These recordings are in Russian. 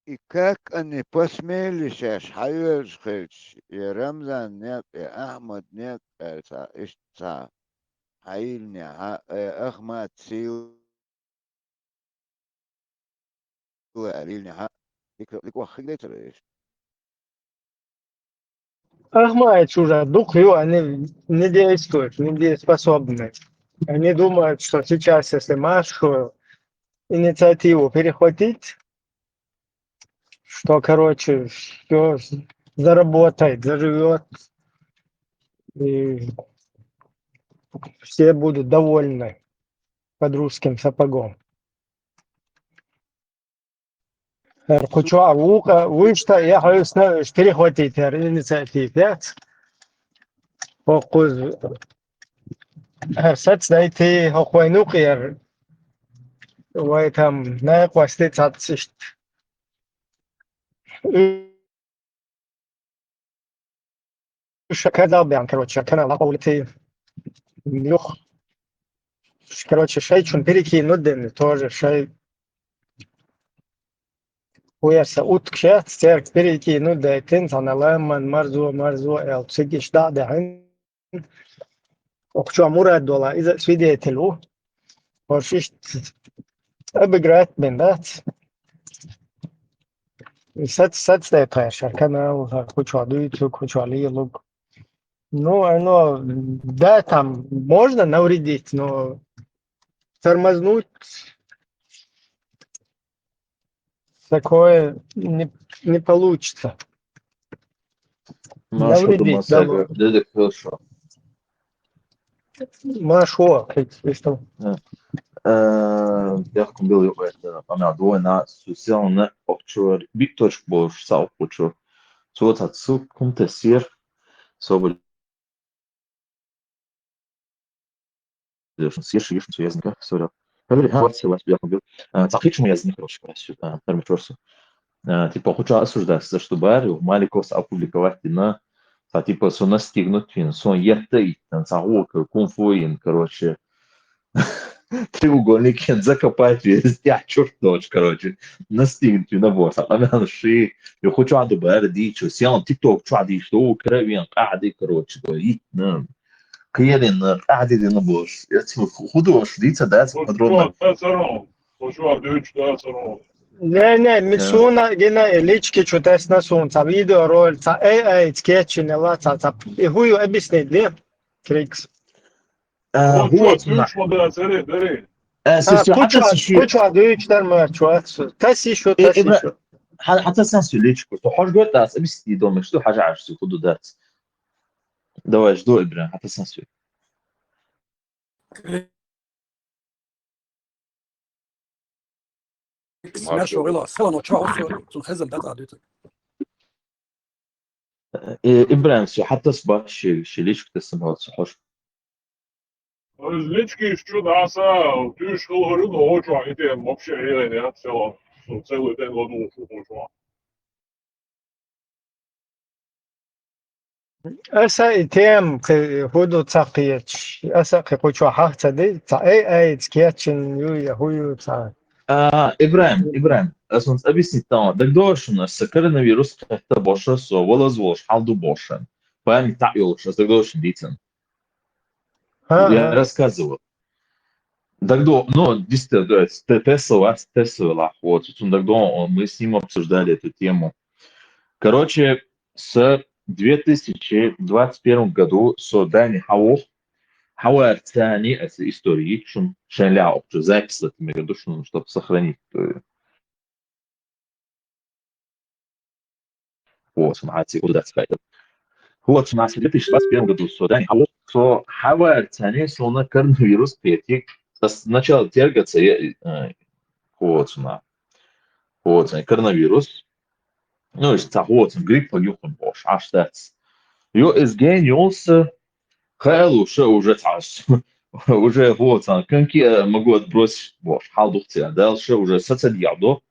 И как они посмелись, حيوش يا رمضان نيك يا أحمد نيك يا إشتا حيل يا أحمد سيو قليل يا لك وخيل ليش Ахмат чужа, дух его, они не действуют, не способны. Они думают, что сейчас, если Машу инициативу перехватить, что, короче, все заработает, заживет, и все будут довольны под русским сапогом. Кучу лука, вы что, я хочу перехватить инициативу, да? Фокус, сац дайте, хохвайнук, я, вы там, на квасте цацишь. Шакадал бян, короче, канал лапаулити, нюх. Короче, шей чун перекинут дым, тоже шей. Уяса уткшат, стерк перекинут да тин саналаман марзу эл цигиш да хин. Окчу мурад дола, إذا свидетелю, ورشيش أبقرات من ذات. Сац да паша, канал, кучу адуицу, кучу алилук. Ну, оно, да, там можно навредить, но тормознуть такое не получится. ما شو Навредить, да. думаю, дедек хорошо. Машо, что? Бяхком бил его это, памя двойна социальная обчур, биточ бош сау обчур. So dazu kommt es hier so съешь что язника, соря. Говорит, вот бяхком бил. Цахичу язника, короче, сюда, термичорсу. Типа, хочу осуждать, за что барю, маликос опубликовать на типа, сон настигнут фин, сон ятый, танцахок, кунфуин, короче, треугольник закопать везде, черт ночь, короче, настигнут фин, босс, а там ши, я хочу аду бар дичу, сел тикток, чуади, что, кровен, قاعدة, короче, итна, كيرين قاعدة دي نبوش، خدوا شديد ده подробно. Не, мисуна гена лички чутес на сунца, видео роль, ца скетчи не ла, ца, и хую объяснить, да? Крикс. هو كوتشو عدوش در مرچوات تاسي شو حتى سنسو ليش كنت حاج قلت داس بس دي دومش دو حاجة عشتي خدو داس دواش دو إبرا حتى سنسو إبراهيم سو حتى صباح شي ليش كنت اسمها صحوش Различки чудаса, ты ж говорю, но очень это вообще реально цело, целый день ладу шуточку. أسا تيم هودو تساقيتش أسا كوتشو حاجة دي تا أي سكيتشن يو هويو تا إبراهيم أصلا أبيسي تاما دك دوشن السكرنا فيروس حتى بوشة سو ولا زوش حالدو بوشن فاهم تعيوش دك دوشن ديتن я рассказывал. Тогда, ну, действительно, Тесла, вот, тогда мы с ним обсуждали эту тему. Короче, с 2021 году создание Хауэр Тани, это истории, шен ляо, что запись в этом году, чтобы сохранить. Вот, смотрите, куда сказать. Вот, у нас в 2021 году создание Хауэр Тани, словно коронавирус, петик, сначала тергаться, вот, коронавирус, ну, вот, грипп погиб, бош, аж так. Йо, изгенился, Хайлуша уже تعس уже вот конки могу отбросить бош حالدوختي дальше уже соцديادو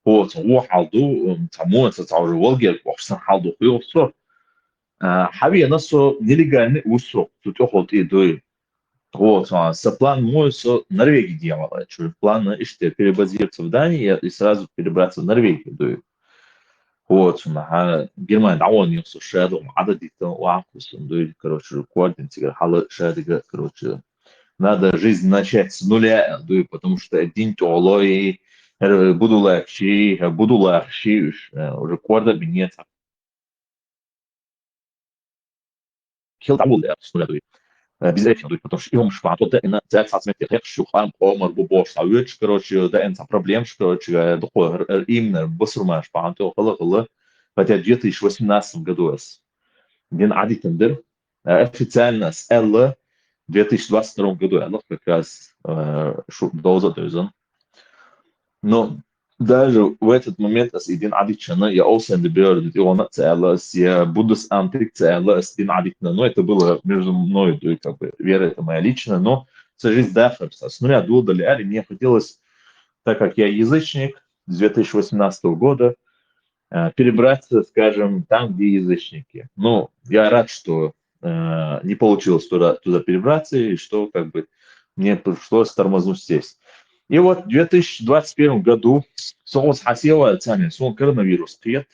вот هو حالدو تمو تتعور والجر бош حالدو يوصل حبي نصو нелегальный устрой тут охот и дой вот соплан мой со Норвегии делала что план что перебазироваться в Дании и сразу перебраться в Норвегию дой Вот, Германия довольно все шеду, عدد وعكس, короче, рекординг, халы шедига, короче, надо жизнь начать с нуля, потому что один толой, буду легче, рекорда нет, كل تعود سنوات بزاف потому что يوم شفعت ده ان ذات ساعات تحق شو خام قمر بوش ساويتش короче ده انت проблем короче دخول именно بصر ما شفعته خلق хотя в 2018 году день عادي тендер официально с L в 2022 году я как раз доза дозен но даже в этот момент, als idin adicена, я also добер диона целос, я буду с антик целос, дин адикна, но это было между мной, то есть как бы вера это моя личная, но жизнь дахарса. Ну я дудали, мне хотелось, так как я язычник с 2018 года, перебраться, скажем, там, где язычники. Ну, я рад, что не получилось туда перебраться, и что как бы мне пришлось тормознуть здесь. И вот в 2021 году соус хасева цами сон коронавирус привет.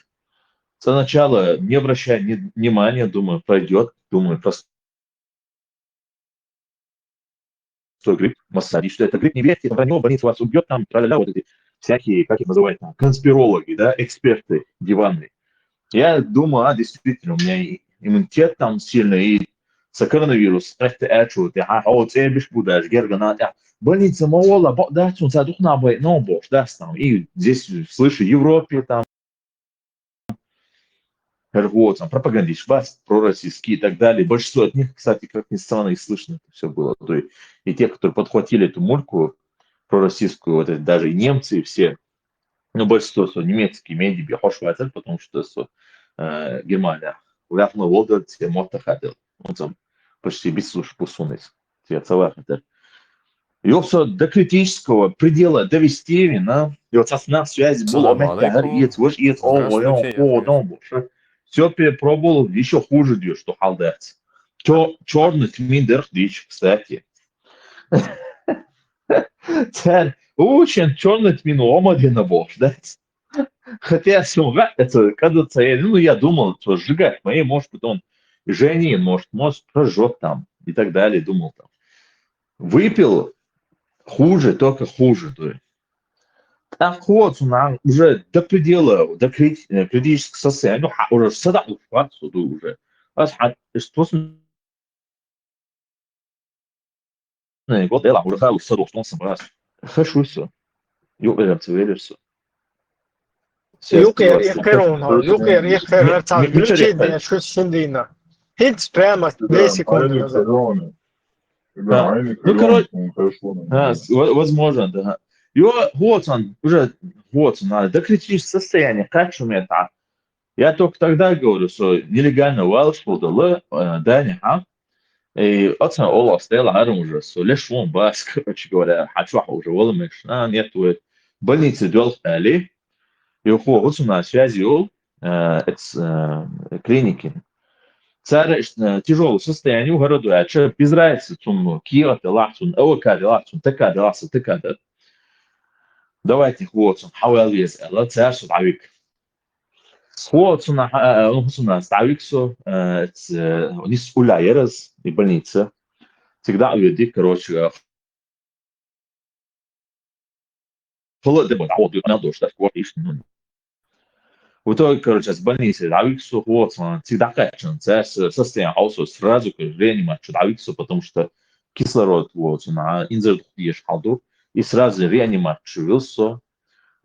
Сначала не обращая внимания, думаю, пройдет, думаю, простой грипп, массади, что это грипп, не верьте, про него больница вас убьет, там, тра-ля-ля, вот эти всякие, как их называют, там, конспирологи, да, эксперты диванные. Я думаю, действительно, у меня иммунитет там сильный, и коронавирус, это эчу, ты вот эбиш будешь, гергана, больница Мола, да, он задухна бы, но бош, да, там, и здесь, слышу, в Европе, там, вот, там, пропагандист, бас, пророссийские и так далее. Большинство от них, кстати, как ни странно, и слышно это все было. То есть, и те, которые подхватили эту мульку пророссийскую, вот это, даже и немцы, и все, ну, большинство немецкие медиа, Хошвайцер, потому что Германия. Уляпна Волга, те мота ходил. Он там почти без слуш посунуть. Те целая хотел. Его все до критического предела довести, вина. И вот со связь была, Салам алейкум. Здравствуйте, я приветствую. все перепробовал, еще хуже дешь, что халдец. Черный тминдер дичь, кстати. Царь, очень черный тмин омадина бош, да? Хотя сумга, это, кажется, я думал, что сжигать мои, может быть, он женин, может, прожжет там и так далее, думал там. Выпил хуже, только хуже. То есть. Так вот, уже до предела, до критического состояния, ну, уже сада уже. Что с год дела, уже хай саду, что он собрался. Хочу все. Юберем цивилизацию. Юker Ekeron, Юker Eker Virgin, что синдина. Хит спрямо 2 секунды назад. Да, они Ну, короче, хорошо. возможно, да. Его, вот он, уже, вот он, до критического состояния, как же мне так? Я только тогда говорю, что нелегально валшил дала, да, не, и отца Ола стояла арм уже, что лишь он бас, короче говоря, хочу уже волмеш, нет, больницы дел али, и вот он на связи, клиники. Царь тяжелое состояние в городу, а что без разницы, он Киев, Лахтун, ОК, Лахтун, ТК, Лахтун, ТК, да. Давайте вот он, حاول يسأل царь صدعوك. Вот он ставиксо, не спуляй раз и больница. Всегда уйди, короче, холод дебот, а вот она дождь, так вот ишь, ну. В итоге, короче, с больницы давиксо, вот он всегда качан, царь состояние хаоса сразу к реанимацию давиксо, потому что кислород вот на инзер ешь халду и сразу реанимацию вилсо.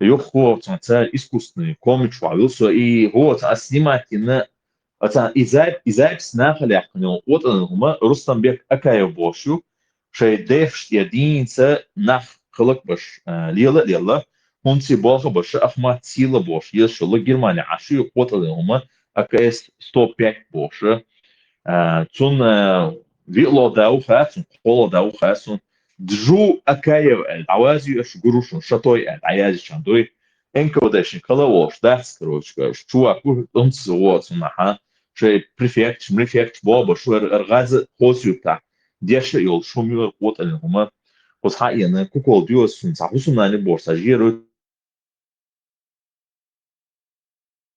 Йохо, царь искусственный, комич вилсо и вот снимать на إذا ناخل يحكمون وطن هما رستم بيك أكايو بوشو شيء ديفش يدين سا ناخ خلق بش ليلا هونسي بوخ بش أخما تسيلا بوش يشو لجرمانيا عشو وطن هما أكايس ستو بيك بوش تون فيلو داو خاسون قولو داو خاسون دجو أكايو عوازي أش قروشون شطوي عيازي شاندوي إنكو داشين كلا وش داس كروش شو أكو أمس وطن نحا شيء بريفكت بابا شو الغاز خوسيو بتاع ديش يول شو ميو قوت اللي هما قص حقيقة كوكول ديوس سن صحوسو ناني بورصة جيرو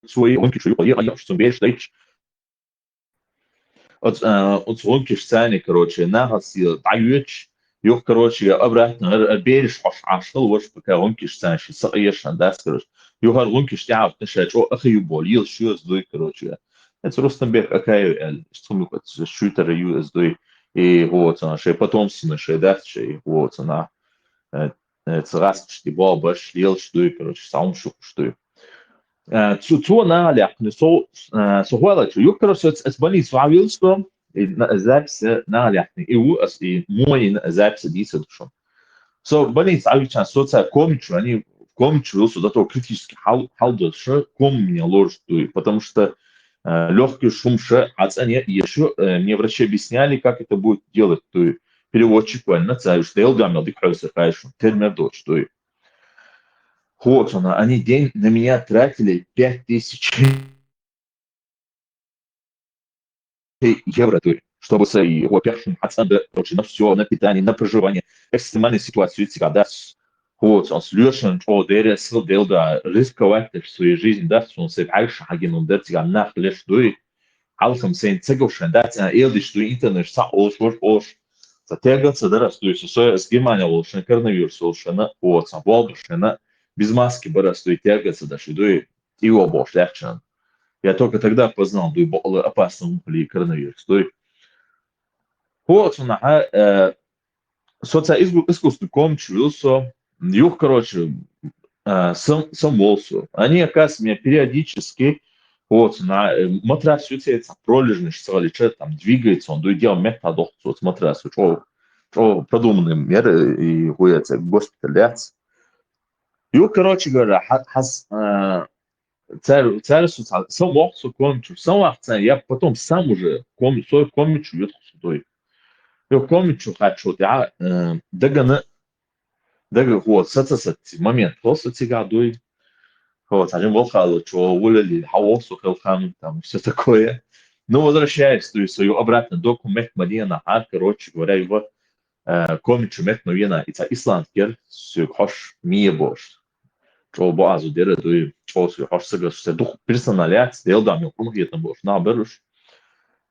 свои лунки, что я что бежишь, даешь. Вот лунки сцены, короче, нагасил, даешь. Юх, короче, обратно, бежишь, ашал, вот пока лунки сцены, саешь, да, скажешь. Юх, лунки стяв, ты что, ахаю болел, что сдой, короче. Это Рустамбек, какая, что мы вот шутер ю сдой. И вот она, что потом смеши, да, что вот она. Царас, что бабаш, лел, что и, короче, сам что. Цу на ляпне со хуала чу юкро с бани свавилско запись на ляпне и у и мой запись диса душу. So бани свавича соца комичу они комичу сюда то критически халдо что ком мне ложь потому что легкий шум ше оцене еще мне врачи объясняли как это будет делать то переводчик понял царь что я удамил дикхайся хайшу термер дочь то вот она они день на меня тратили 5000 евро, чтобы его первым оценка на все, на питание, на проживание, экстремальные ситуации, когда вот он слышен, что деревья сидел, да, рисковать в своей жизни, да, что он себе عايش حاجة من ده تيجي ناخ ليش دوي على 50 تيجوش ده أنا إيديش دوي إنترنت صح أوش затягиваться да, то есть с Германия лучше, коронавирус лучше, вот, сам волбушина, без маски bara стоит тягаться, да, что и обош, легче. Я только тогда познал, что опасно ли коронавирус. Вот он, искусство комчился, юг, короче, сам волсу. Они, оказывается, меня периодически, вот, на матрас светится, пролежный, что ли, что там двигается, он делал методов, вот, матрас, что продуманные меры, и хуяется госпиталяция. Юг, короче говоря, царь сам вахту комичу, сам вахту, я потом сам уже свой комичу ютху сюда. Я комичу хочу, я дагана, вот, момент, просто тягадуй, вот, один волхал, что улили, хавосу хелхам, там, все такое. Ну, возвращаясь, то есть, свою обратно документ Мадина, короче говоря, его комичу мет новина, и это исландскер, все, хош, мие бош. Čo bazu dere tu čo si harsaga se duh personalidad del da meu como hetan boš na berus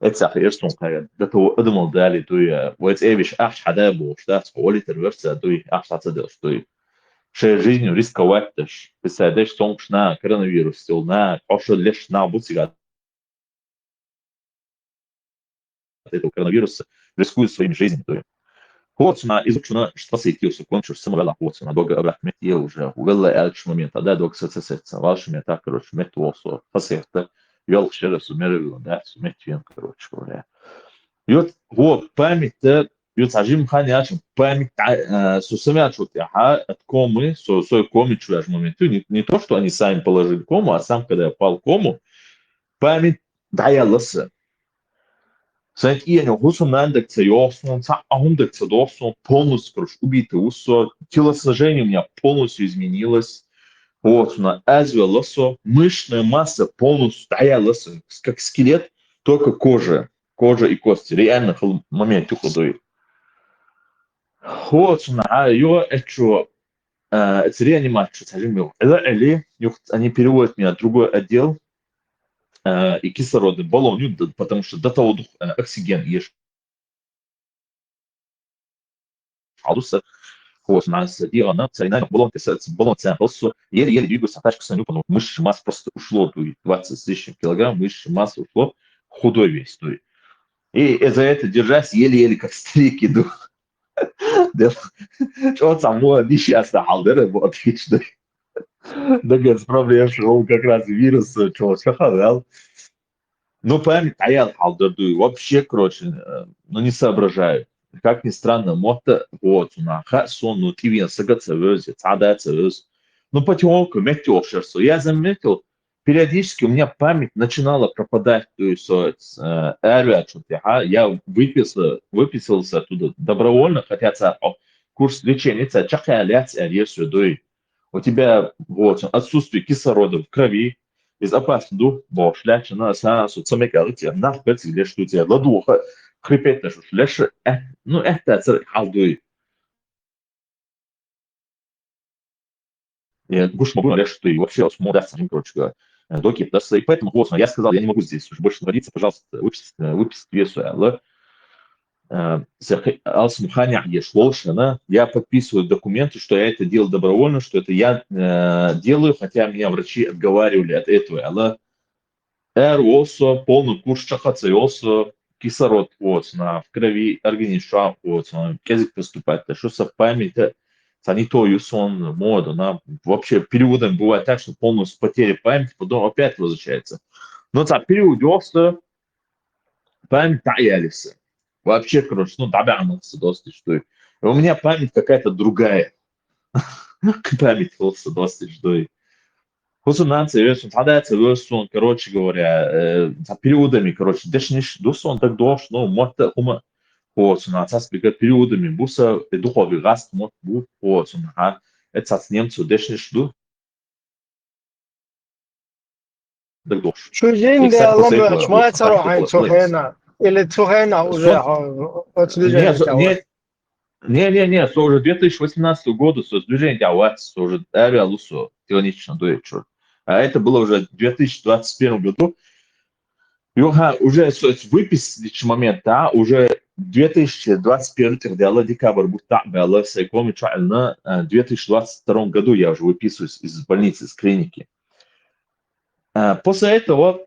etsa erston kaya da to admal dali tu вот эвиш ах хада бош да сколи терверса tu ах сата дел tu ше жизнью рисковать też представляешь сонг на коронавирус стил на хош леш на бутига этого коронавируса рискует своим жизнью Hoțuna izучена что сетился кончуш самовела hoțuna долго обратно я уже увела этот момент да долго сецеться вашими так короче метвосо фасехта вел через сумерил да суметьем короче говоря и вот память вот ажим ханяч память сусамячут я от комы со коми чуяж момент не то что они сами положили кому а сам когда я пал кому память даялся Сент иене хусом нандекца йосон, аумдекца досон, полностью, короче, убитый усо, телосложение у меня полностью изменилось. Вот, на эзвелосо, мышечная масса полностью стоялась, как скелет, только кожа и кости. Реально в моменте худой. Вот, на ее это реанимацию, скажем, они переводят меня в другой отдел, и кислородный баллон, потому что до того оксиген ешь. عروسه هو مع الصديقه она царина баллон просто еле-еле двигался тачка санюпану мышцы масса просто ушло 20 с лишним килограмм мышцы масса ушло худой весь и за это держась еле-еле как старик иду что само несчастно халдера вот отлично да говорит проблема что как раз вирус что шахал ну память аял халдер вообще короче ну не соображаю как ни странно, мото вот на сон, ну ты вен сагаться вез, цадаться вез. Ну потихоньку метил шерсу. Я заметил, периодически у меня память начинала пропадать, то есть я выписался оттуда добровольно, хотя курс лечения, у тебя вот отсутствие кислорода в крови, безопасный дух, бог, шляча, на сеансу, цемекалите, нахпец, или что у тебя, ладуха, хрипеть даже, лишь, ну, это халдуй. Я гуш могу лишь, что и вообще, смотрится, короче говоря. до Кипраса. И поэтому вот, я сказал, я не могу здесь уже больше находиться, пожалуйста, выписать весу. Я подписываю документы, что я это делал добровольно, что это я делаю, хотя меня врачи отговаривали от этого. Also полный курс чахаться, also кислород вот, в крови организма вот, язык поступает, что со память, они то и сон моду, вообще периодом бывает так, что полностью потеря памяти, потом опять возвращается. Но за период просто память таялись. Вообще, короче, добавился достаточно, что и у меня память какая-то другая. Память просто достаточно, что и Хусумнанцы, короче говоря, за периодами, короче, дешниш, дусон так дош, может, вот, периодами, буса, духовый раст, может, вот, это с немцу дешниш, так дош. شو جين ده لما ما تروح عين سوهينا или سوهينا уже движение Не, с уже 2018 года с движением делается, уже реалусу, тиранично дует, а это было уже в 2021 году. Уже выписать момент, да, уже 2021 дело декабрь будет было сайком на 2022 году я уже выписываюсь из больницы, из клиники. После этого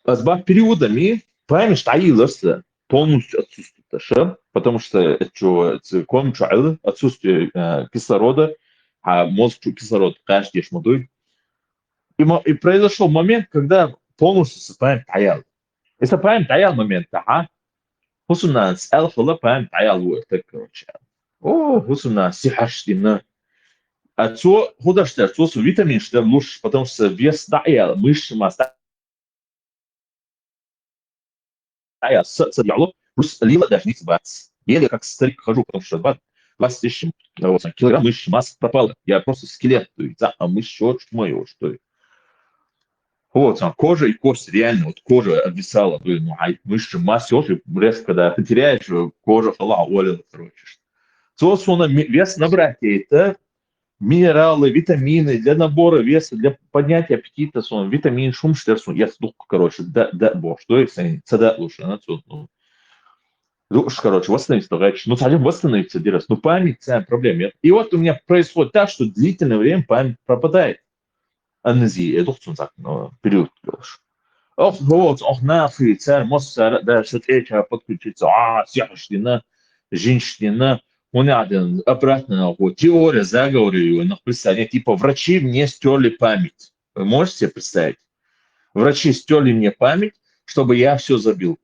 с периодами память таилась полностью отсутствует, потому что это отсутствие кислорода, а мозг кислород каждый шмадуй. И произошел момент, когда полностью память таял. Если память таял момент, خصوصا سأل خلا память таял وقتك короче. خصوصا сихаштина. А то куда что витамин что лучше, потому что вес таял, мышцы масса таял, садяло, плюс лила даже не сбаться. Еле как старик хожу, потому что 20 тысяч килограмм мышц масса пропала. Я просто скелет, а мышц что мое, что ли. Вот, кожа и кость, реально, вот кожа обвисала, мышцы масса, резко, когда ты теряешь, кожа хала, олила, короче. Вес набрать это минералы, витамины для набора веса, для поднятия аппетита, витамин, шум, штерсон, я сдух, короче, да, что это, цада лучше, короче, восстановиться, совсем восстановиться, память, проблема. И вот у меня происходит так, что длительное время память пропадает. Амнезия, период. Вот, нахуй, царь, мост, да, что-то подключиться, сяхаштина, женщина, он один, обратно, теория, заговоры, представление, типа, врачи мне стерли память. Вы можете себе представить? Врачи стерли мне память, чтобы я все забыл.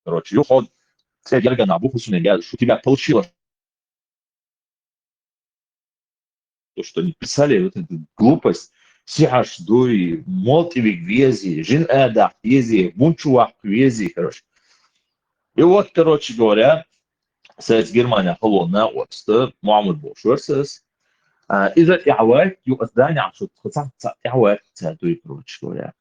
Короче, у тебя получилось то, что они писали, вот эту глупость, сяж, дуй, молтивик вези, жин эдах вези, мунчуах вези, короче. И вот, короче говоря, Совет Германия холодная отста, Муаммад Бошверсес, إذا إعوات يؤذاني عشان خصام إعوات تعدوي короче говоря.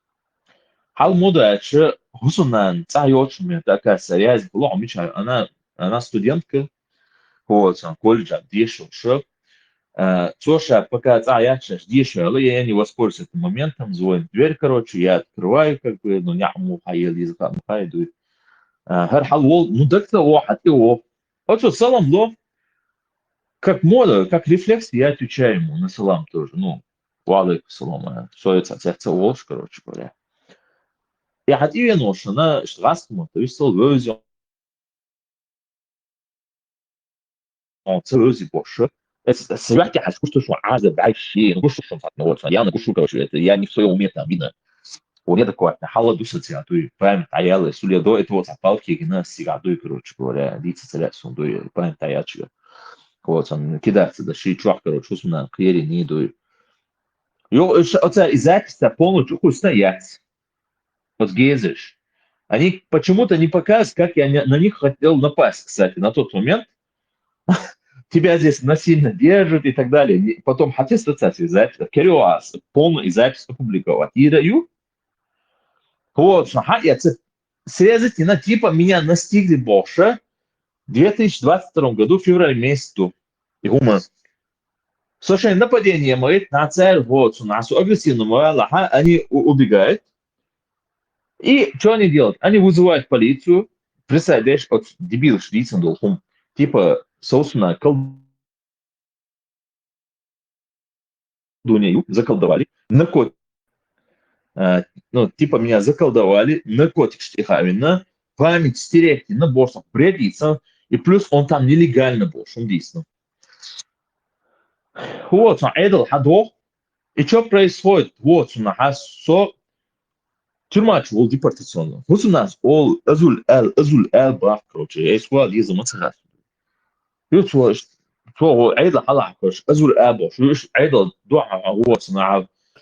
Хал мода че хусунан цайоч мне такая серьез была меча она студентка вот колледжа дешево Слушай, пока я сейчас дешево, я не воспользуюсь этим моментом, звонит дверь, короче, я открываю, как бы, няму хаел языка мухайду. Хархалвол, так-то واحد его. Вот что, салам ло, как мода, как рефлекс, я отвечаю ему на салам тоже, валейкум салам, что это, сердце волш, короче говоря. Я хотел ношу на штрафскому, то есть вывезем, целый больше. Свяки, я скажу, что аза дальше, что я нагушу, короче, это я не в своем уме там видно. У меня такое, хала дусация, то есть память таяла, судя до этого запалки, на сигаду, короче говоря, лица целят, то есть память таячего. Вот, он кидается, да, шейчуах, короче, усмана, клери, не идут. Оце и запись полностью стоять. Вот гезешь. Они почему-то не показывают, как я на них хотел напасть, кстати, на тот момент. Тебя здесь насильно держат и так далее. Потом хотел стать запись, керюас, полную запись опубликовать. И даю. Вот, я срезать, типа меня настигли больше в 2022 году, в феврале месяце. И гума. Слушай, нападение моет на цель, вот, у нас агрессивного Аллаха, они убегают. И что они делают? Они вызывают полицию. Представляешь, вот дебил швейцар долхом. Типа, собственно, колдунью заколдовали. Наркотик. Ну, типа, меня заколдовали. Наркотик штихавина. Память стереть на борсах бредится. И плюс он там нелегально был, что действительно. Вот, это хадох. И что происходит? Вот, у нас тюрьма чего депортационная. Вот у нас ол азуль эл бах, короче, я искал еза мацахас. И что это халах, короче, азуль эл бах, что это дуа, вот,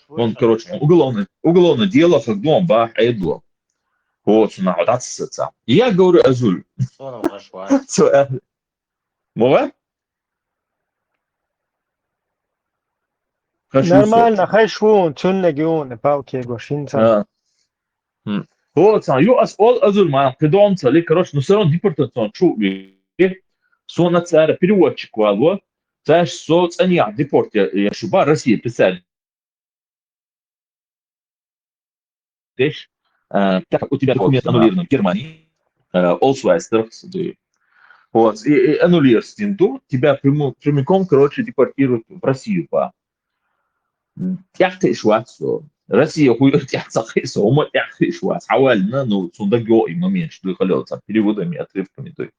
он, короче, уголовное дело, как дом бах, это вот, вот, это. Я говорю азуль. Мова? Нормально, хайшвун, цуннегион, палки, гошинца. Вот, юас ол азуль ма, кедом цали, короче, но все равно депортацион чули. Сона цара переводчик валво, царь соц они депорте, я шуба Россия писали. Так у тебя документ аннулирован в Германии, Олсвайстер, вот, и аннулируешь стинту, тебя прямиком, короче, депортируют в Россию по. تحقق شواتسو Россия хуй тяхтахайса, ума тяхтахай шуат, хавальна, ну, сундагё и момент, что халёца, переводами, отрывками, то есть.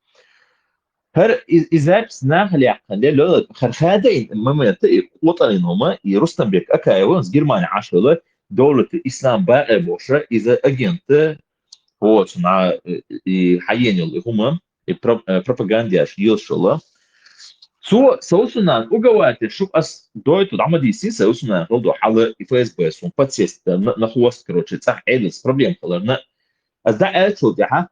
هر إذا ناهل يحقن هذين الممات وطنهما يرستم بك أكايوان جرمانيا عشرة دولة الإسلام بقى بوشة إذا أجنت هو صنع حيين اللي هما propaganda يلشلا سوسنا وجوات شوف أس دويت ودعمدي سي سوسنا برضو حالة إفاس بس ونبتسيست نخواست كروتش صح عيلس проблем خلرنا أزدع أشوف ده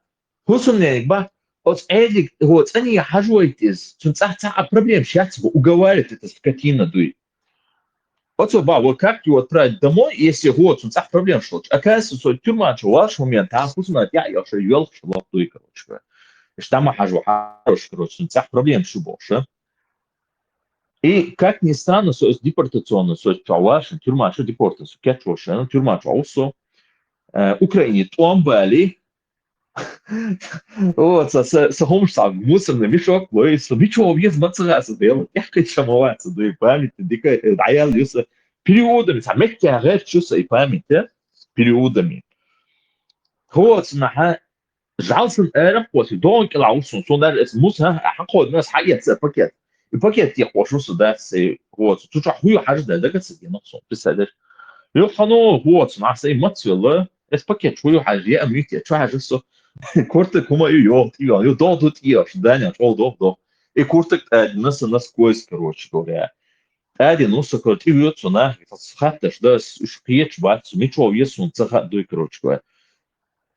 هو سنة بقى от этих вот они хажуйтесь цунцахца проблем сейчас уговаривает это скотина дуй вот ба вот как его отправить домой если вот цунцах проблем что оказывается что тюрьма что ваш момент а вкусно я что вел что дуй короче что мы хажу хорош короче цунцах проблем что больше и как ни странно что депортационно что ваш тюрьма что депортация кетчоша тюрьма что Украине том бали вот, с хомшаг мусорный мешок, боится, ничего, без мацараса, да, я хочу шамоваться, да, и память, дикая, даял, юса, периодами, там, мягкий агат, чувства и память, периодами. Вот, наха, жалсын эрам, после, дон килаусон, сон, да, это мусор, хаход, нас хаят, пакет. И пакет я хочу сюда, вот, тут же хуй хаж, да, как это нахсон, представляешь? И хано, вот, нас и мацвелла, это пакет, хуй хаж, я амите, что хаж, Куртик кума ее дом тут ешь, Даня, до. И куртик нас насквозь, короче говоря. Один, ну, сокративается на хаташ, да, шпиеч бать, ничего, если он цахат дуй, короче говоря.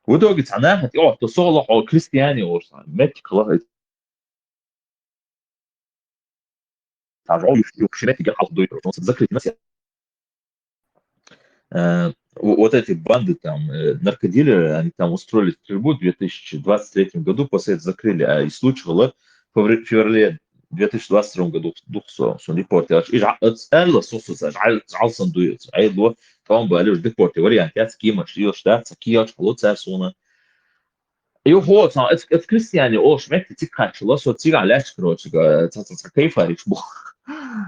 В итоге цана, то соло, крестьяне, метки, клахай. Шеметики, дуй, короче, закрыть на себя. Вот эти банды там, наркодилеры, они там устроили стрельбу в 2023 году, после этого закрыли, а и случай было в феврале 2022 году, son депорте. И это, собственно, жалсан дует. А это там были уже депорте. Вариант, я скима, что штат, киоч, полоция суна. И вот, это крестьяне, шмекти тикачило, со тигаляш, короче, кейфариш был.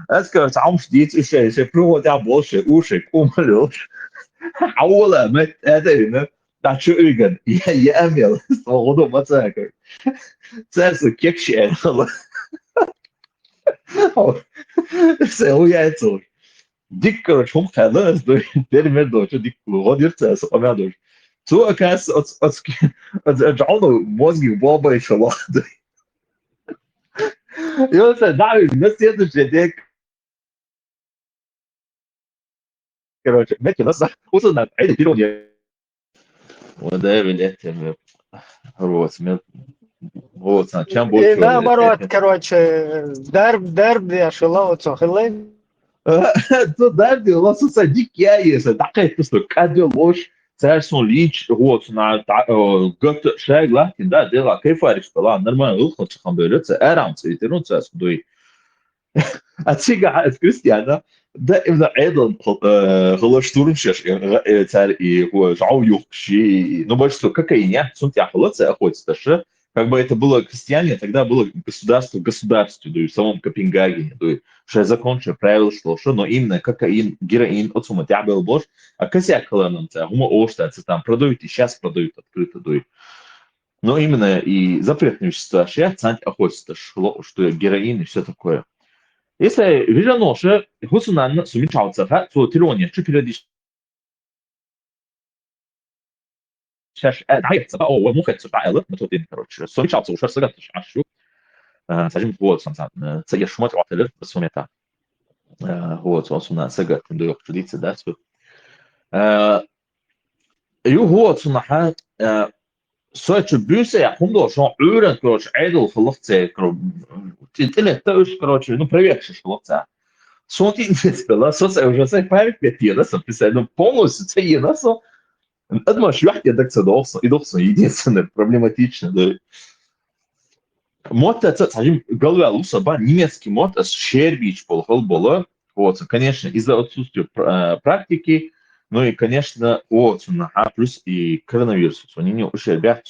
Это, короче, амштит, еще провод, я больше, уши, кумалёш. حولها مت هذا تاع شو يقن يا اميل صوغدو ما تاكل ساس كيك شي والله سوي يا تو ديك شوم خلاص دو دير مدو شو ديك غادر تاس ما دو تو كاس رجعوا موزي بابا ان شاء الله يا دعوي الناس يدك короче, мягкий нас узнать, а это пирония. Вот, да, блядь, вот, чем больше... наоборот, короче, дарб, я шла, вот, сохлей. То дарб, у нас садик я есть, такая просто кадилош, царь сон линч, вот, на год шагла, да, дела, кайфариш, была, нормально, ухнуть, хам берется, эрам, цветерун, царь, дуй. Attiga Christiana دائما أيضا هلا штурмшеш царь и жау юкши, ну больше всего кокаине, сунт я холодца охотится, что как бы это было крестьяне, тогда было государство в государстве, да и в самом Копенгагене, да и что я закончил правило, что, но именно кокаин, героин, от сумма тебя был бож, а косяк нам тебя, хума оштается там, продают и сейчас продают открыто, да и но именно и запретные вещества, что я царь охотится, что героин и все такое. Если видно, что государство сумичался, то тирония, что периодически дается, о, мухать сутаэлы, мы тут короче, сумичался, уже сагатыш, ашу, сажим вот, сансан, це шмот отелер, сумета, вот, собственно, сагат, до чудицы, да, свой. Вот, сунаха, سويتش بيوسا я помню, что Юрен, короче, Эйдл в ловце, короче, ну, проверка, что ловца. Sunt infițbela, să eu să fac pe tine, să pisai, nu помню, să e насо. Одно швахте так це досно, единственное проблематично, да. Мод это, скажем, голова луса, немецкий мод, с Шербич было, вот, конечно, из-за отсутствия практики, ну и, конечно, плюс и коронавирус, они не ушербят,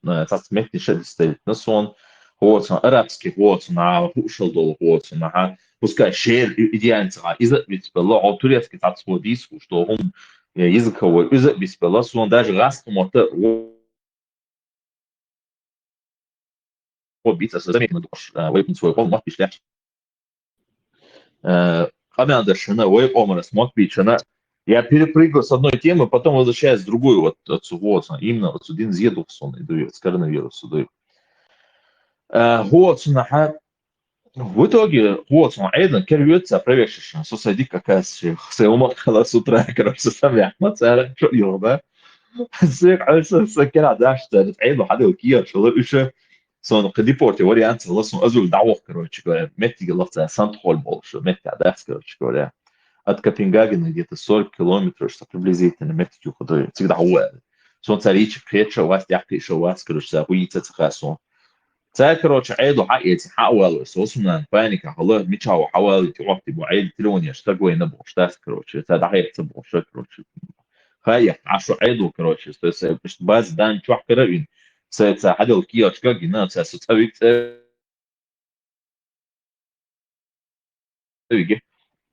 это смертный шедистый, на сон, вот, арабский, вот, на ушелдол, вот, на пускай шер идеально, из-за ведь было турецкий так свой диск, что он языковой, из-за ведь было, сон даже раз мота биться с заметным душ, выпить свой пол, мог пишлять. Обмен дошина, вейп омрас, мог пичана. Я перепрыгиваю с одной темы, потом возвращаюсь в другую, вот отсюда, именно вот один зъеду с коронавирусом. Вот, в итоге, вот, Эйден кервится, проверишь, что садик какая се умахала с утра, короче, составляет, мацара, что ёба. Сек, كده داشت عيد حدا وكيا شو إيش صون قدي بورتي وري أنت خلاص أزول دعوة كروتش كده متى قلت زي سانت هول بول شو متى عداس كروتش كده от Копенгагена где-то 40 километров, что приблизительно мتى تأخذ تقدر عوال صون تريش بيتشا واس يحكي شو واس كروتش زاوية تتخاصون تاع كروتش عيد حقيقة حوال صوصنا بانيك خلاص متشاو حوال توقتي بعيد تلوني اشتغل نبوش تاس كروتش تاع دحيح تبوش كروتش هاي عشو عيدو كروتش مش باز دان شو حكرين سا حدا الكيا شكاكي نا سا ستوي تسوي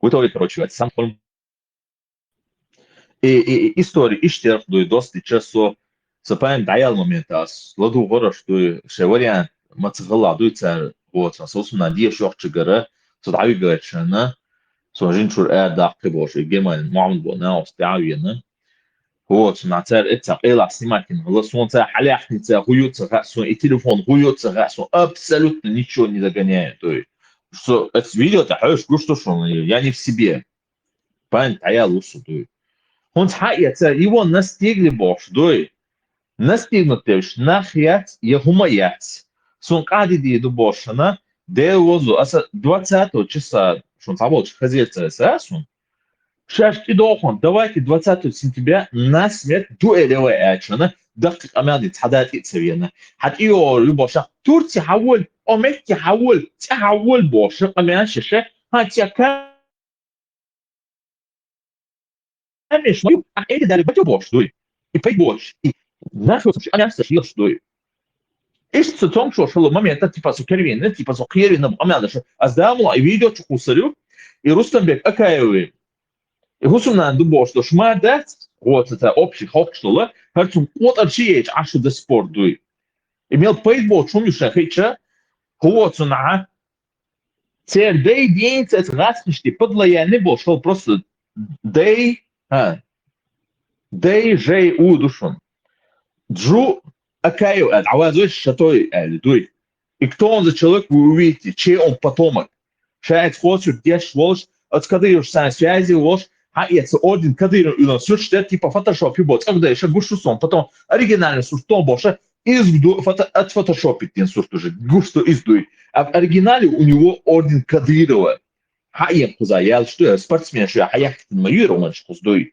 وتوي كروتش سام فول истории иштер до доста часо сапаем даял моментас ладу гора что шевариан мацгала дуйца вот собственно дия шохчгара сдави гачана сожинчур да кыбош геман мамд бона остявина вот нацер это эла снимакин лосон ца халяхни ца хуются сон и телефон хуются сон абсолютно ничего не догоняет то есть что это видео то что я не в себе память а я лучше то есть он حقيقة يوان نستيقل باش دوي نستيقنتش نخيات يهميات سون قاعد دو باشنا ده وزو أسا 20 часа شون صعبوش خزيت أساسون شاشتي دوخون давайте 20 сентября на смерть дуэлевой أكشنا دقيق أمادي تحدات يتسوينا حتى يباشا تورتي حول أمك تحول باشا أمان شاشة هاتي مش مهم ايه ده اللي بوش دوي и بوش ناخد مش انا استشير دوي ايش ستون شو момент типа сукервин типа сукервин амада что аздамла и видео чукусарю и Рустамбек акаевы и гусумна дубо что шмада вот это общий хок что ли харцум вот арчиеч ашу до спорт дуй имел пейбол чумюша хейча вот сuna цель дей день это расхишти подло я не был что просто дей داي جاي ودوشون джу акаю عوازوش шатой دوي и кто он за человек вы увидите чей он потомок шает хочет дешь волш от кадыров сам связи волш это один кадыров у нас все что типа фотошоп и бот когда еще гуштусон потом оригинальный суртон больше из от фотошопить тем сурт уже гушту издуй а в оригинале у него орден кадырова хаем кузаял что спортсмен что хаях мою романш куздуй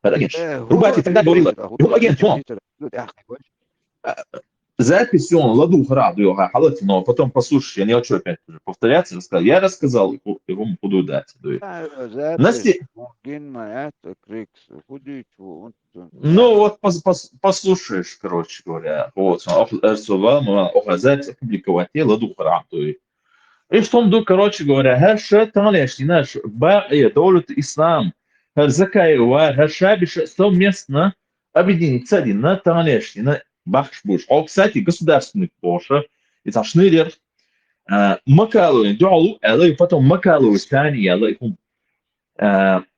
ربعتي تقدر تقول له هو اجين توم запись он ладу радио халати, но потом послушаешь, я не хочу опять уже повторяться, я рассказал, его буду дать. запись ممكن ما يتكريكس خديت وانت Ну вот послушаешь, короче говоря, вот, запись опубликовать, я ладу радио. И что он, короче говоря, her şey tanıştı, наш дولة ислам, her закаева, her шабиша совместно объединиться один на танıştı, на бахшбуш. О, кстати, государственный Польша, это Шнырер, Макалу, дعу, и потом Макалу الثانية, يكون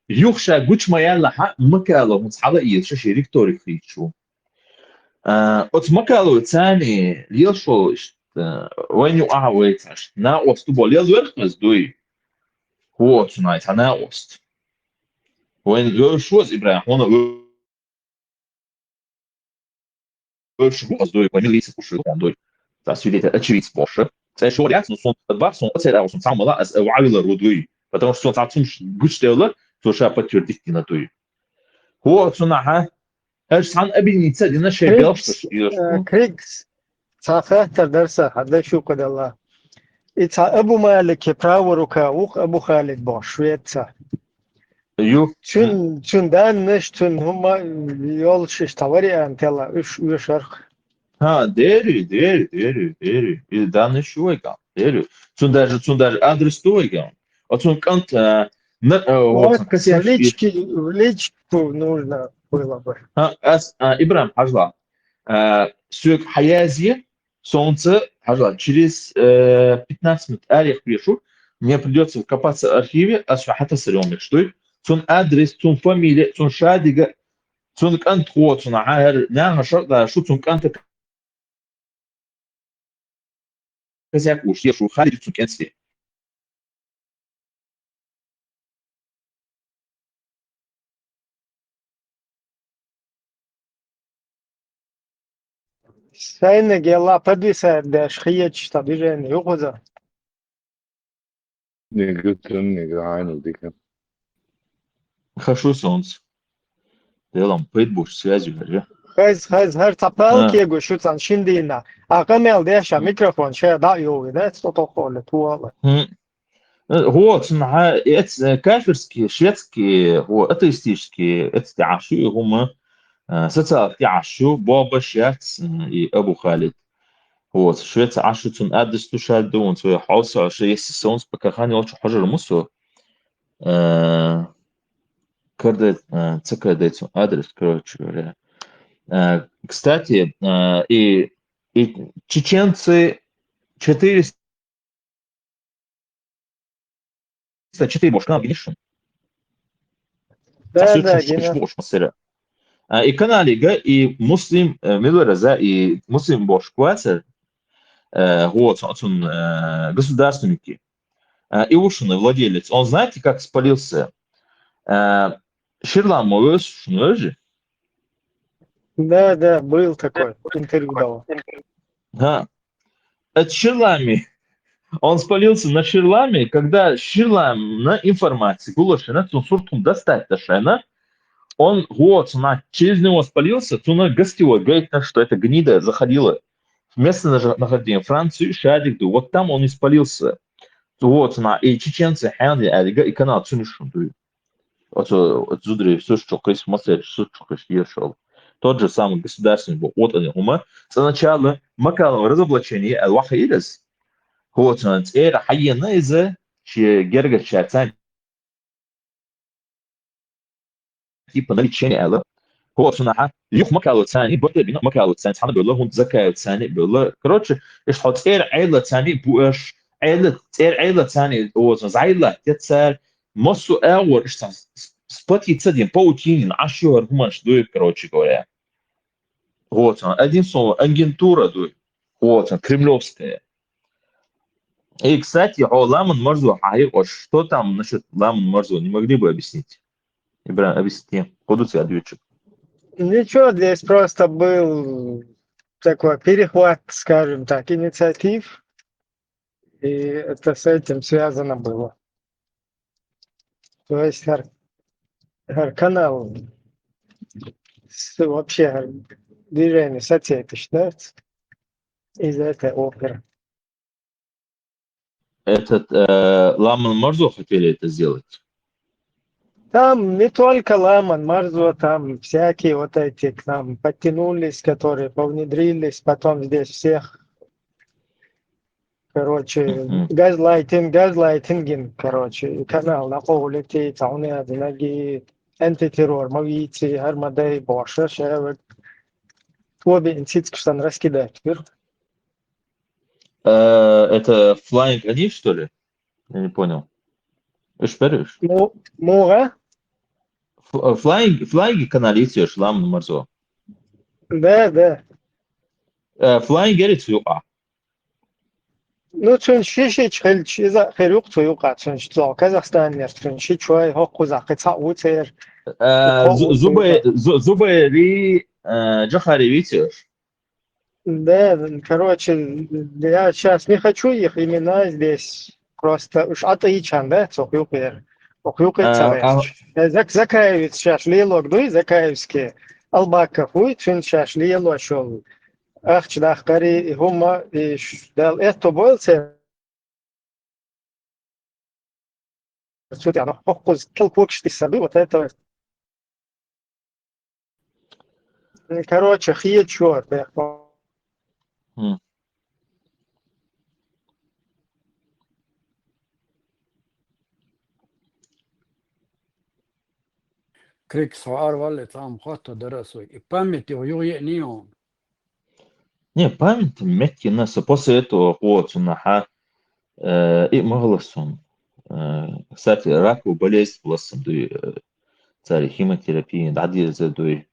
يخشى قوش ما يلا حق Макалу, مصحلة إيه، شو شريك تاريخي شو. От Макалу الثاني ليشو وين يقع ويتعش ناقص تبغى ليه الورقة دوي هو تنايت ناقص وين شو إبراهيم هون شو دوي وين ليس كوشي دوي تاسويلي تأشيريت بوشة تأشوا رياض نصون تبارسون أتسأل أو سمع ملا أس وعيل الرودوي فترى شو تعطيش قش دولة شو شاب بتشردك دوي هو تناها هرش عن أبي نيتسا دينا شيء بيلش كريكس صافات درسه هذا شو قد الله إتها أبو مالك براورك وق أبو خالد باش ويتها يو شن دان نش شن هم يول شش توري أنت الله إيش شرخ Ha, deri. Dan şu vegan. Deri. Sundar adres tu vegan. A sun kant na вот вообще личку нужно было бы ha as Ибрам Хажла. Сök Хаязия солнце Хажла. Через 15 минут Арих пишу. Мне придется копаться в архиве, а حتى сырьем что сун адрес, сун фамилия, сун шадига, сун кант ход, сун عاهر نعم شرط شو سун кант كذا وش يشوف خارج سون كنسي سين جيلا بديسة داش خيج تبيجين يغزا Негативно дика. Хорошо солнце. Делом пейтбуш связью говоря. خز هر تبال كيجو شو تان شندينا أقمل داش ميكروفون شيء دا يوي ده تطول طوال هو صنع كافرسكي شويتسكي هو اتيستيشكي اتعاشو هما ستة تعاشو بابا شيات ابو خالد هو شويت عاشو تون ادس تشال دون تو حوصة شيء سونس بكخاني وش حجر مسو كردت تكردت адрес, короче говоря. Кстати, и чеченцы 404 бошкан генишн. да И каналига, и муслим милураза, и муслим бошквацер, вот, он государственники, и ушный владелец. Он, знаете, как спалился? Ширлам Мовес, же? да был такой интервью дал Да. Это Ширлами. Он спалился на Ширламе, когда Ширлам на информации, гулашина, цунсуртум достать ташена, он вот, через него спалился, туна гостевой, говорит, что эта гнида заходила в местонахождение Францию, Шадигду, вот там он и спалился. Вот, и чеченцы, хэнди, адига, и канал цунишунду. Вот, зудри, все, что крыс масser, все, что крыс ешал. Тот же самый государственный был, вот они, ума. Сначала макалом разоблачение, аль-Вахидас, вот, эра хайена из-за герга чатсан, типа наличия, هو صناعه يخ مكالو ثاني بدل بنا مكالو ثاني حنا بيقول لهم زكاة ثاني بيقول له كروتش ايش حط اير عيله ثاني بوش عيله ثاني هو زعيله تتصل مصو اور ايش سبوتي تصدق باوتين 10 هم ايش دوي كروتش говоря вот один слово агентура дуй вот кремлевская и кстати Ламан Марзу что там насчет Ламан Марзу не могли бы объяснить Ибран объясни будут ответчик. Ничего, здесь просто был такой перехват, скажем так, инициатив, и это с этим связано было. То есть канал вообще движение соцсети считается. إذا أوبرا. Этот Ламан Марзо хотели это сделать. Там не только Ламан, Марзо, там всякие вот эти к нам подтянулись, которые повнедрились, потом здесь всех, короче, газлайтинг, короче, канал на полете, тауны, одинаги, антитеррор, мавицы, армадей, боша, шевек. Обе инситски, что раскидать, вверх. Это Flying они, что ли? Я не понял. Ишпериш? Муга? Flying каналиция Ламан Марзо. Да. Flying говорит, юка. Ну, чون шиши чхэлч иза хэрюк туюка чон штло Казахстан нэр чон ши чуай хокку за хэца утер Зубы ли Джахари видишь? Да, короче, я сейчас не хочу их имена здесь. Просто уж атаичан, да, цохюпер. Охюпер царевич. Закаевич сейчас лилок дуй, закаевский. Албаков уй, чун сейчас лило шел. Ах, чдах кари, гума, и дал это больше. Сюда, ну, хоккуз, келквокш ты саду, вот это. Короче, хие чёрт, Крик свар валли там хото доросой. И память его юе. Не, память метки нас. После этого вот наха и моглосон. Кстати, раковую болезнь власом дуй царь химиотерапии, дадир за дуй.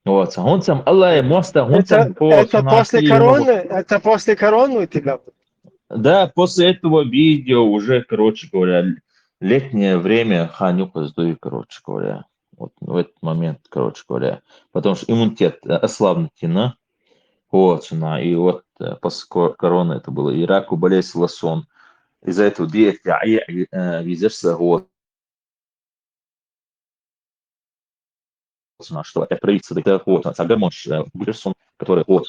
Вот, он там, Аллах, моста, он там это после короны? Это после короны у тебя? Да, после этого видео уже, короче говоря, летнее время ханюка сдует, короче говоря. Вот в этот момент, короче говоря. Потому что иммунитет ослабнутина. Вот, и вот после короны это было и раку, болезнь лосон. Из-за этого диета, визерса, вот. Что это правительство, это вот, тогда можешь Гудерсон, который вот,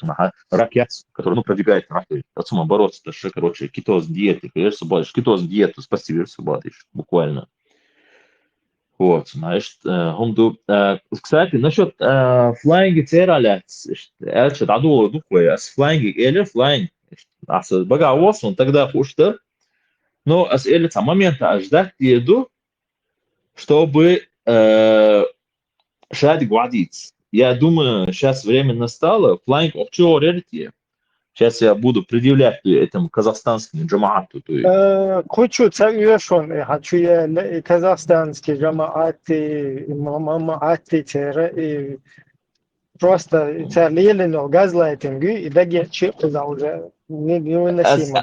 ракет, который, продвигает ракет, отсюда бороться, это же, короче, кетоз диеты, конечно, больше, кетоз диету, спасти вирус, буквально. Вот, знаешь, кстати, насчет флайнга церали, это что, дадуло духое, с флайнги или флайнг, багавос, он тогда пушта, но с элица момента ждать еду, чтобы шать гвадить. Я думаю, сейчас время настало, флайнг обчего рерти. Сейчас я буду предъявлять этому казахстанскому джамаату. Хочу царюшон, я хочу я казахстанский джамааты, мамааты цера, и просто царлили, но газлайтинги, и дагер чипа уже невыносимо.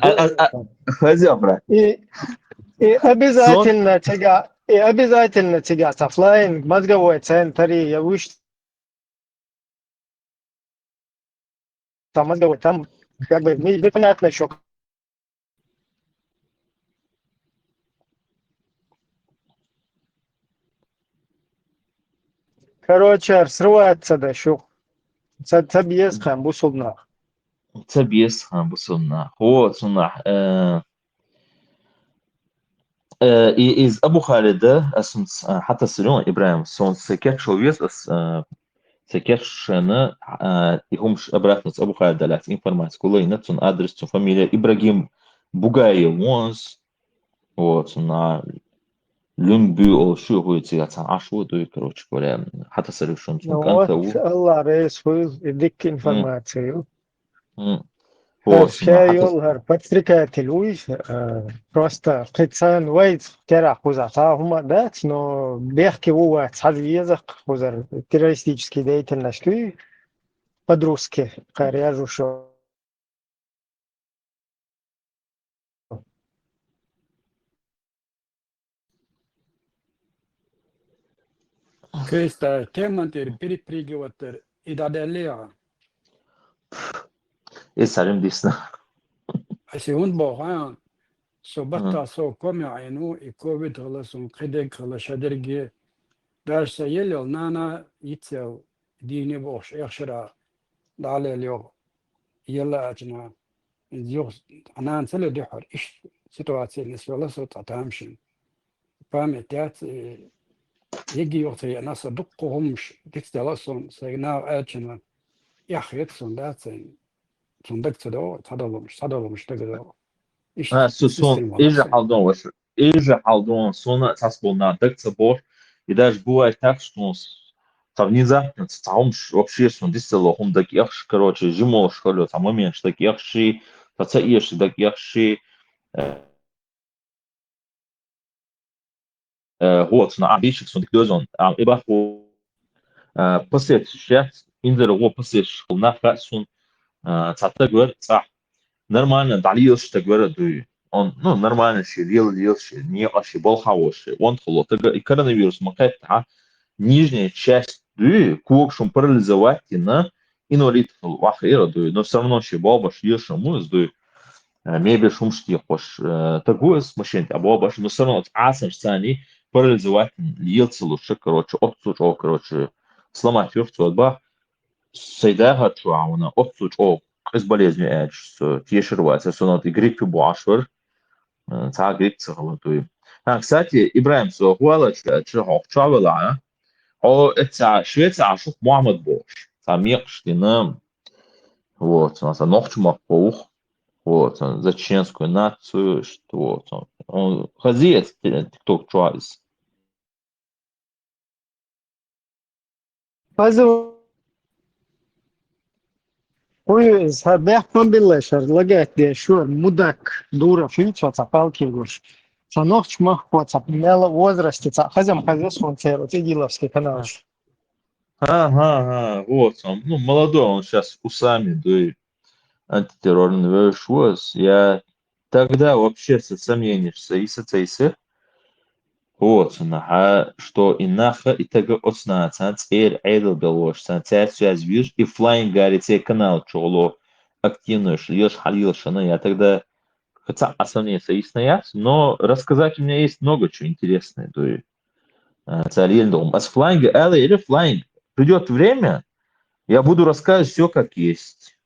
Хозя, брат. И обязательно тебя с офлайн мозговой центр, я вышел там мозговой, там как бы непонятно еще. Короче, срывается да щук. Цабьес хам бусулна. Цабьес хам бусулна. Вот, сунна. И из Абу Халида, حتى سلون إبراهيم сон секет шовес секет шена и хумш обратно с Абу Халида лят информацию кулейна сон адрес сон фамилия Ибрагим Бугай вонс вот на Люмбю ол шо будет сейчас ашу то короче говоря حتى сolution сон канта Вот, Аллах рейсует дикки информацию. Шайол подстрекатель уйш, просто قدسان وايد كرا خزر هم دات но бехки هو صعد язык خزر террористический деятельность по-русски коряжу шо. Креста темантер перепрыгиватер и даделеа. И сарим дисна. А сегодня боган собата со коми айну и ковид холосон кедек холошадерги дальше елел нана ицел дини бош яхшира далее лёг. يلا أجنا يوغ أنا أنسلو دحور إيش سيتواتسي نسولا صوت أتامشن فامتيات يجي وقت ناس دقهمش ديكستلاسون سينا أجنا يخيتسون داتين صندوق تدو تدلمش تقدر إيش Son سيستم إيجا ولا حالدون وش إيجا حالدون سونا تاسبول на декцебор и даже бывает так, что внезапно تعمش вообще сон дистелохом таких, короче, жимош холё, там момент таких ши, тацаиш таких ши, вот на обещик сон дозон, ибо после сейчас индер го после школна фасун цатагвер цах нормально далиёш тагвер дуй. Он, ну, нормально ши, делал ши, не аши бол хавоши. Он холо, и коронавирус макет, нижняя часть дуи, куок шум парализовать на инвалид вахира дуи, но все равно ши бабаш ешаму из дуи, мебель шум штихош, такое смущение, а бабаш, но все равно асан штани парализовать ел лучше, короче, отсучо, короче, сломать ёрцу отба, сейдаха чуауна, отсучо, из болезни эдж, теширвается, сонат и гриппи буашвар, ца грипп цехалатуи. Кстати, Ибраим Суахуала, чехох чавела, это Швеция, шух Мухаммад Бош. Там мекшкина, вот, у нас нохчмах паух, вот, за чеченскую нацию, что вот, он хазиец, тикток чуайс. هذا هو صباح ما بالله لقيت دي شو مدك دورة فيه تعطالك يقولش صنوخش ما هو تعمل возрасте خزم خزس он церу ты диловский каналш Ага, вот он, ну, молодой, он сейчас усами, да и антитеррорный вышвоз. Я тогда вообще со сомнением, вот, что и наха, и того отсна, теперь Эйдл Белош, связь видишь, и флайнг говорит, тебе канал чоло активно шлешь, халилша, но я тогда, хотя основные союзные, но рассказать у меня есть много чего интересного, то есть, царильдом. А с флайнга, или флайнг, придет время, я буду рассказывать все как есть.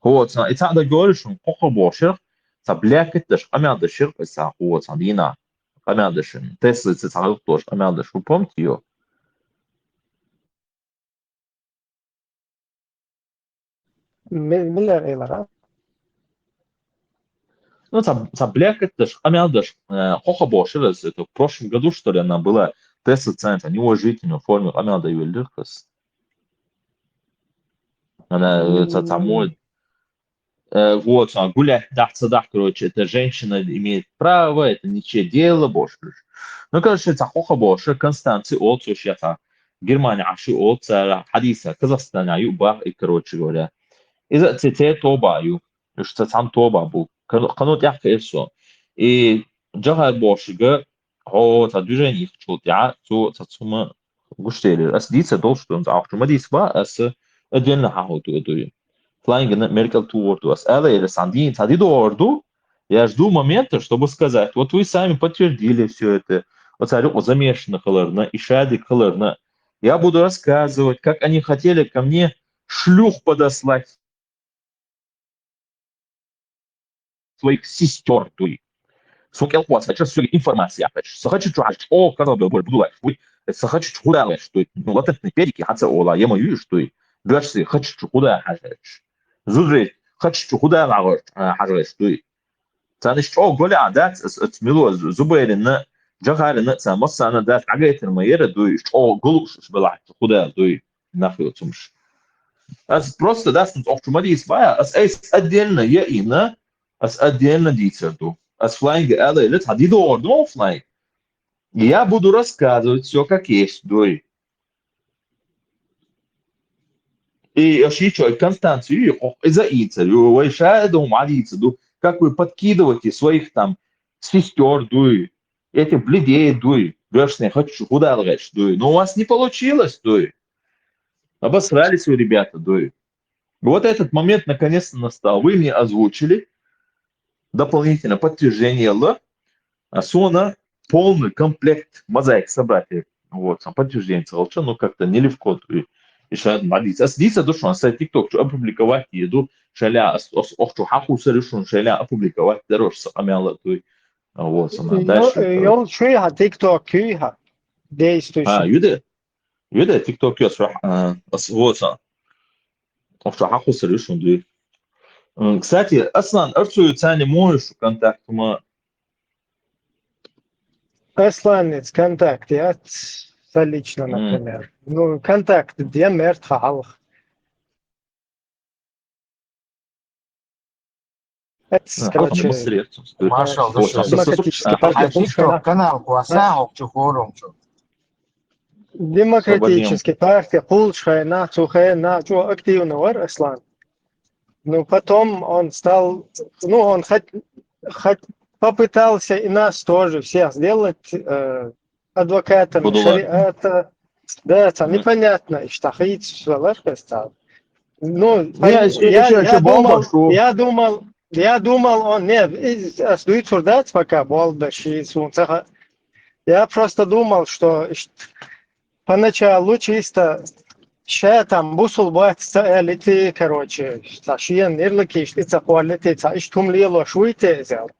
Вот, и тогда говоришь, что плохо бошер, бляхать, даже амядышер, вот, дина. Амядышин. Теслы цицаров тоже. Амядыш. Вы помните ее? بالله غير Ну, бляхать, даже амядыш. Хоха бошер, это в прошлом году, что ли, она была Тесла центр, неуважительную форму амяда ювелиркас. Она, мой вот, гулять, да, короче, эта женщина имеет право, это ничье дело, больше. Ну, короче, это хоха больше, Констанции, отцу, это Германия, аши, отца, хадиса, Казахстан, юба, и, короче говоря. إذا تتي توبا يو مش تتعم توبا بو قانون تحكي إيشو и جهة بوشجة هو تدوجين يخشوا تاع تسمى قشتير أس دي تدوش تنز عقد ما دي سبا أس أدين لها هو تدوي flying in medical tour то есть это или сандин тади до орду я жду момента чтобы сказать вот вы сами подтвердили все это вот царю замешано колорно и шади колорно я буду рассказывать как они хотели ко мне шлюх подослать своих сестер туи. Сокел хватит, сейчас все информация. Сахачу чуаш, о, казал бы, буду лайф, сахачу чуда лайф, что ну вот это перики, хаца ола, я мою, что дальше хочу чуда хажач. Зудри, хочу чуда лагор хажач, что تانيش أو قولي عادات تملوا زبيرنا جهارنا تمصنا دات عجيت الميرة دوي أو قلوش بلعت خدا دوي نافيو تمش as просто das uns auch schon mal die zwei as eis addielna yaina as addielna дицерду as flying ela ele tá de dor do flying я буду рассказывать все как есть дой и ошибчивый Констанцию из-за ицерю вы шадом алицеду как вы подкидываете своих там сестер дуй эти бледей дуй вершные хочу куда лгать дуй но у вас не получилось дуй обосрались вы ребята дуй вот этот момент наконец-то настал вы мне озвучили дополнительно подтверждение Л сона полный комплект мозаик собрать вот сам подтверждение целча но как-то нелегко дуй يشاهد بعديس أس ديسا دوشون ساي تيك توك شو أبوبليكوات يدو شالع أس أختو حقو سريشون شالع أبوبليكوات دروش سقامي الله توي هو صنع داش يو شويها تيك توك كيها ها ديستوشن يدا تيك توك يصرح أس هو صنع أختو حقو سريشون دي كساتي أصلا أرسو تاني موش كونتاكت ما اصلا контактят лично, например. Ну, контакт где мертва. короче Marshall, демократический партия TikTok канал Куасау Чухором. демократический партия Пулшая на Цухая на Чу активно вар Аслан. Ну, потом он стал, ну, он попытался и нас тоже всех сделать адвокатами шариата. Да, это непонятно. И штахит, стал. Ну, я думал, он не, осдует пока Болдаши, я просто думал, что поначалу чисто там бусул бать лети, короче, ташиен ирлики, что хуалети, иштум лило шуйте взял.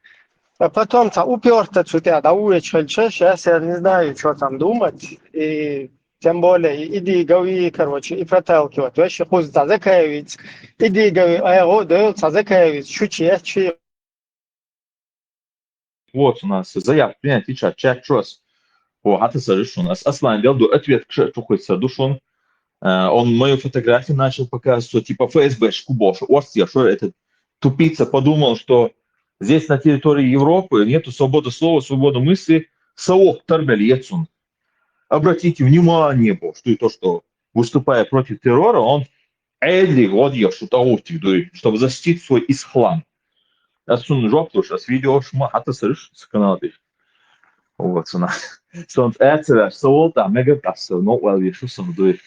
А потом уперто что-то, да уечельче, сейчас я не знаю, что там думать, и тем более, иди говори, короче, и проталкивать, вообще пусть закаивать, иди говори, а я вот, закаивать, чучи. Вот у нас заявка принять чат трос. هو حتى صريش اصلا делал ответ что хочется душон он мою фотографию начал показывать, что типа ФСБшку больше орсия, что этот тупица подумал, что здесь на территории Европы нету свободы слова, свободы мысли, саок торбельецун. Обратите внимание, что и то, что выступая против террора, он эдли годья чтобы защитить свой ислам. Отсюда жопту, сейчас видео шма, а ты слышишь с канала. Вот она. Stond äter så där mega pass no well vi så som du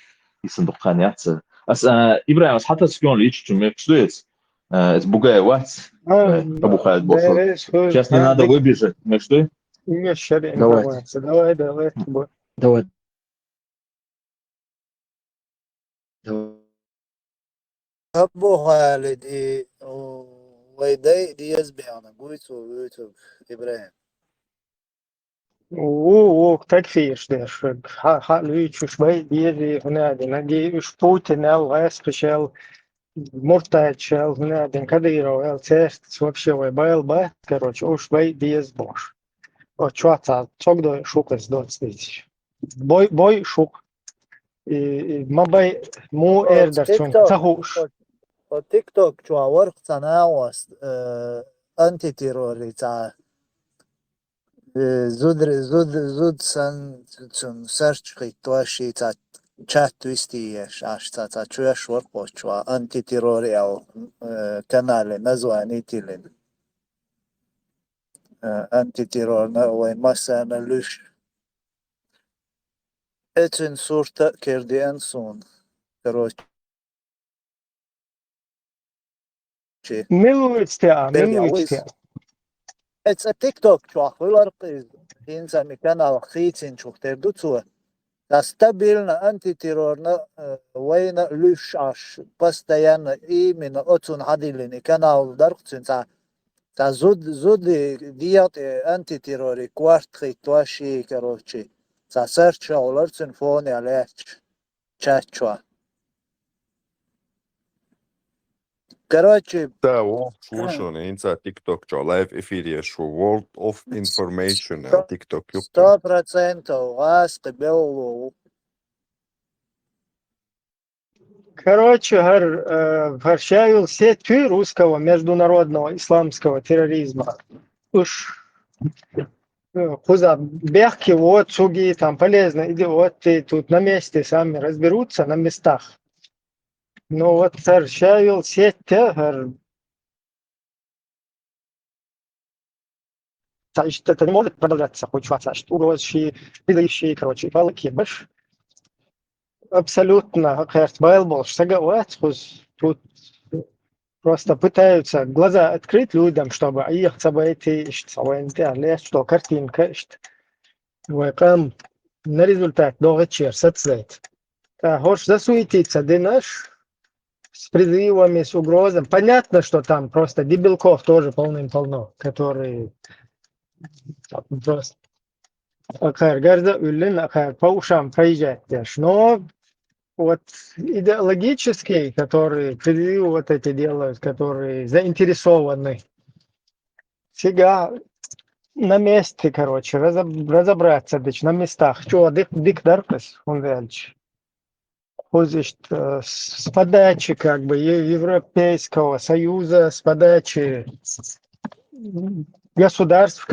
i صندوقانيات as إبراهيم as حتى سكون ليش تمك شويت es بوجاي وات أبو خالد بوصل сейчас не надо выбежать мы что давай أبو خالد ويدي يزبيانا قويتو إبراهيم تكفي إيش حلويش شوي بيجي هنا نجي إيش Путин спешил مرتد هنا كديرو تيست вообще выбил бы короче уж бей без бош вот что-то чогдо шук сдот здесь бой шук и мабай му эрдерчун цахуш TikTok شو ورق تناوس أنتي تيروريتا زود سن سرچ قيت تواشي تا chat تويستيش عشتا تا شويش ورقو شوا أنتي تيروري أو كنالي نزواني تيلين أنتي تيرور وين مسانا لوش اتن صورتا كيردي أنسون كروش ملوستيا It's a TikTok شو ورق إنسان كان خيتين شو تردو تسوى تستبيلنا أنتي تيرورنا وين لوش عش بس ديانا إيه من أتون عديلين كان درقتين تا زود ديات أنتي تيروري كوارت خيتواشي كروشي تا سيرش أولرتين فوني عليه chat شو короче Ovo slušanje inca TikTok čo live efirije šo World of Information na TikTok. 100% вас قبلوا. Короче, Гаршавил сеть русского международного исламского терроризма. Уж куда бехки, вот, суги, там полезно, идиоты тут на месте сами разберутся, на местах. Ну вот Гаршавил сеть это не может продолжаться, хоть что угрозы, выдающие, короче, палки, баш. Абсолютно, как Байлбол, шаговать, тут просто пытаются глаза открыть людям, чтобы их события, что картинка, на результат долго соцсеть. хочешь засуетиться, дынешь с призывами, с угрозами. Понятно, что там просто дебилков тоже полным-полно, которые просто гораздо улин, по ушам проезжать. Но вот идеологические, которые призывы вот эти делают, которые заинтересованы, всегда на месте, короче, разобраться, на местах. Что, дик даркас, он дальше. С подачи как бы Европейского Союза, с подачи государств,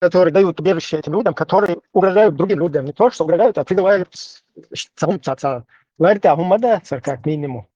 которые дают убежище этим людям, которые угрожают другим людям. Не то, что угрожают, а призывают самумцаться. Говорит, а как минимум.